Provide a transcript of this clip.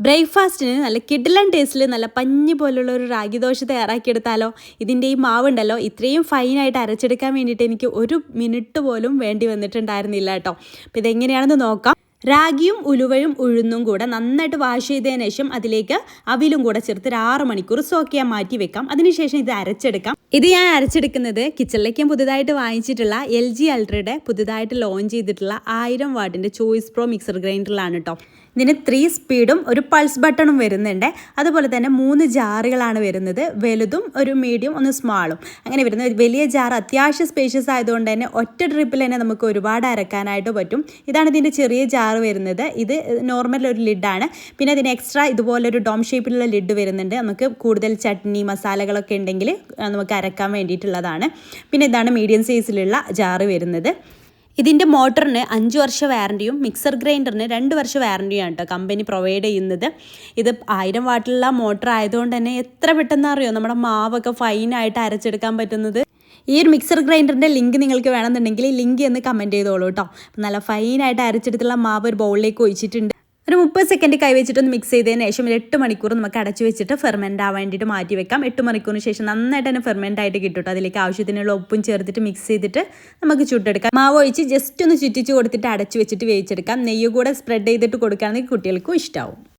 ബ്രേക്ക്ഫാസ്റ്റിന് നല്ല കിടിലൻ ടേസ്റ്റിൽ നല്ല പഞ്ഞി പോലുള്ള ഒരു റാഗി ദോശ തയ്യാറാക്കിയെടുത്താലോ. ഇതിൻ്റെ ഈ മാവുണ്ടല്ലോ ഇത്രയും ഫൈനായിട്ട് അരച്ചെടുക്കാൻ വേണ്ടിയിട്ട് എനിക്ക് ഒരു മിനിറ്റ് പോലും വേണ്ടി വന്നിട്ടുണ്ടായിരുന്നില്ല കേട്ടോ. അപ്പോൾ ഇതെങ്ങനെയാണെന്ന് നോക്കാം. റാഗിയും ഉലുവയും ഉഴുന്നും കൂടെ നന്നായിട്ട് വാഷ് ചെയ്തതിന് ശേഷം അതിലേക്ക് അവിലും കൂടെ ചേർത്ത് ഒരു 6 മണിക്കൂർ സോക്ക് ചെയ്യാൻ മാറ്റി വെക്കാം. അതിനുശേഷം ഇത് അരച്ചെടുക്കാം. ഇത് ഞാൻ അരച്ചെടുക്കുന്നത് കിച്ചണിലേക്ക് പുതുതായിട്ട് വാങ്ങിച്ചിട്ടുള്ള LG അൾട്രയുടെ പുതുതായിട്ട് ലോഞ്ച് ചെയ്തിട്ടുള്ള 1000 വാട്ടിൻ്റെ ചോയ്സ് പ്രോ മിക്സർ ഗ്രൈൻഡറിലാണ് കേട്ടോ. ഇതിന് 3 സ്പീഡും ഒരു പൾസ് ബട്ടണും വരുന്നുണ്ട്. അതുപോലെ തന്നെ 3 ജാറുകളാണ് വരുന്നത്. വലുതും ഒരു മീഡിയം ഒന്ന് സ്മാളും അങ്ങനെ വരുന്നത്. വലിയ ജാർ അത്യാവശ്യം സ്പേഷ്യസ് ആയതുകൊണ്ട് തന്നെ ഒറ്റ ട്രിപ്പിൽ തന്നെ നമുക്ക് ഒരുപാട് അരക്കാനായിട്ട് പറ്റും. ഇതാണ് ഇതിൻ്റെ ചെറിയ ജാർ വരുന്നത്. ഇത് നോർമൽ ഒരു ലിഡാണ്. പിന്നെ ഇതിന് എക്സ്ട്രാ ഇതുപോലൊരു ഡോം ഷേപ്പിലുള്ള ലിഡ് വരുന്നുണ്ട്. നമുക്ക് കൂടുതൽ ചട്നി മസാലകളൊക്കെ ഉണ്ടെങ്കിൽ നമുക്ക് അരക്കാൻ വേണ്ടിയിട്ടുള്ളതാണ്. പിന്നെ ഇതാണ് മീഡിയം സൈസിലുള്ള ജാറ് വരുന്നത്. ഇതിൻ്റെ മോട്ടറിന് 5 വർഷ വാറണ്ടിയും മിക്സർ ഗ്രൈൻഡറിന് 2 വർഷ വാറണ്ടിയാണ് കേട്ടോ കമ്പനി പ്രൊവൈഡ് ചെയ്യുന്നത്. ഇത് 1000 വാട്ടിലുള്ള മോട്ടർ ആയതുകൊണ്ട് തന്നെ എത്ര പെട്ടെന്ന് അറിയോ നമ്മുടെ മാവൊക്കെ ഫൈനായിട്ട് അരച്ചെടുക്കാൻ പറ്റുന്നത്. ഈ ഒരു മിക്സർ ഗ്രൈൻഡറിൻ്റെ ലിങ്ക് നിങ്ങൾക്ക് വേണമെന്നുണ്ടെങ്കിൽ ലിങ്ക് എന്ന് കമൻറ്റ് ചെയ്തോളൂ കേട്ടോ. നല്ല ഫൈനായിട്ട് അരച്ചെടുത്തുള്ള മാവ് ഒരു ബൗളിലേക്ക് ഒഴിച്ചിട്ടുണ്ട്. ഒരു 30 സെക്കൻഡ് കൈവച്ചിട്ടൊന്ന് മിക്സ് ചെയ്തതിന് ശേഷം 8 മണിക്കൂർ നമുക്ക് അടച്ചു വെച്ചിട്ട് ഫെർമെൻ്റ് ആവാൻ വേണ്ടിയിട്ട് മാറ്റി വെക്കാം. 8 മണിക്കൂറിന് ശേഷം നന്നായിട്ട് തന്നെ ഫെർമെൻ്റ് ആയിട്ട് കിട്ടും. അതിലേക്ക് ആവശ്യത്തിനുള്ള ഉപ്പും ചേർത്തിട്ട് മിക്സ് ചെയ്തിട്ട് നമുക്ക് ചുട്ടെടുക്കാം. മാവ് ഒഴിച്ച് ജസ്റ്റ് ഒന്ന് ചുറ്റിച്ച് കൊടുത്തിട്ട് അടച്ചു വെച്ചിട്ട് വേവിച്ചെടുക്കാം. നെയ്യ് കൂടെ സ്പ്രെഡ് ചെയ്തിട്ട് കൊടുക്കുകയാണെങ്കിൽ കുട്ടികൾക്കും ഇഷ്ടമാവും.